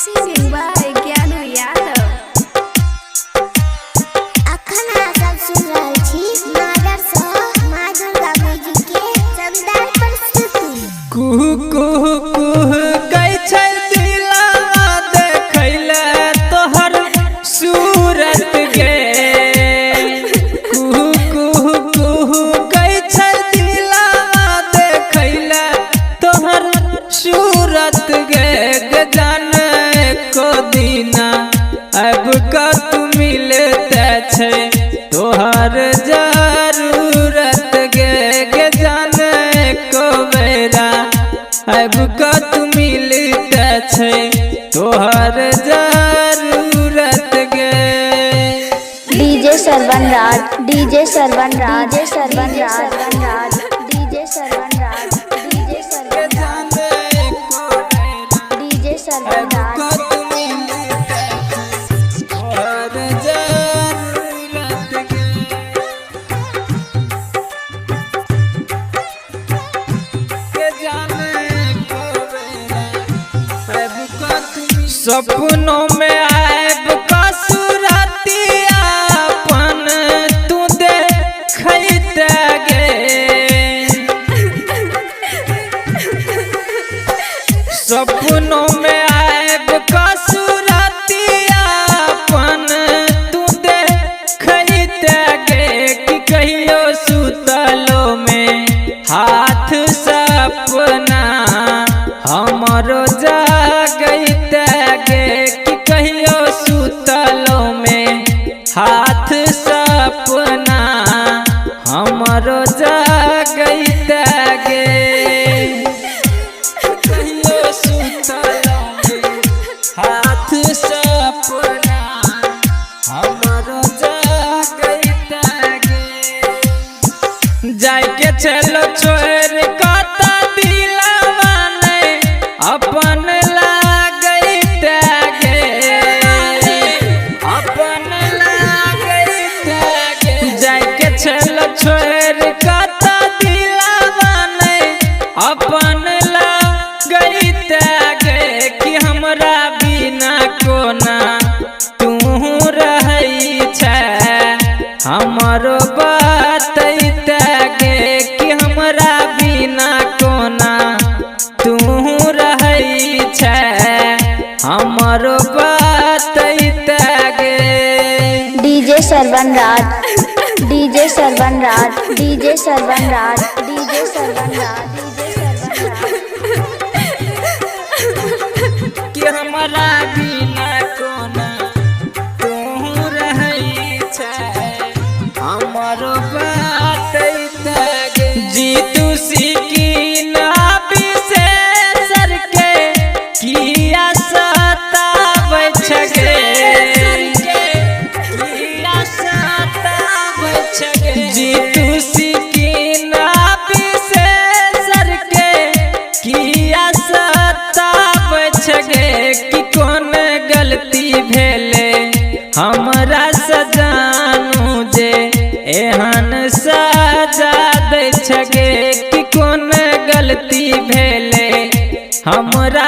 Singing by Gyanu Yadav। अखन सब सुन रहल छी नागर सँ माँ दुर्गा मैया के शानदार प्रस्तुति। कुहू कुहू कुहू कै छै दिलवा देखैले तोहर सूरत गे। कुहू कुहू कुहू कै छै दिलवा देखैले तोहर सूरत गे। जाने को दीना अब का तू मिलते छै तोहर जरूरत गे। जाने को बेरा अब का तू मिलते छै तोहर जरूरत गे। डीजे सरवन राज, डीजे सरवन राज, डीजे सरवन राज, डीजे सरवन राज, डीजे सरवन राज, डीजे सरवन राज। सपनों में आएब का सूरतिया अपन तू देखैते गे। सपनों में आएब का सूरतिया अपन तू देखैते गे। कि कहियो सुतलो में हाथ सपना हमरो जागैते गे। कि कहियो सुतलो में हाथ सपना हमरो जागैते गे। कहियो सुतलो में हाथ सपना हमरो जागैते गे। जाके चलो छोड़ कता दिलवा नहीं अपन लागैते गे। अपन लागैते गे। जाके चलो छोड़ कता दिलवा नहीं अपन लागैते गे। कि हमरा बिना कोना तू रहै छै हमरो बतैते गे। कि हमरा बिना कोना तू रहै छै हमरो बतैते गे। डीजे सरवन राज, डीजे सरवन राज, डीजे सरवन राज, डीजे सरवन राज, डीजे सरवन राज। कि हमरा बिना कोना तू रहै छै हमरो बतैते गे। जीतू सिकिन विशेषर के किया सताबै छै गे। किया सताबै छै गे। जीतू सिकिन विशेषर के किया सताबै छै गे। कि कोन गलती भेले हमरा सजानू जे एहन सजा दै छै गे। कि कोन गलती भेले हमरा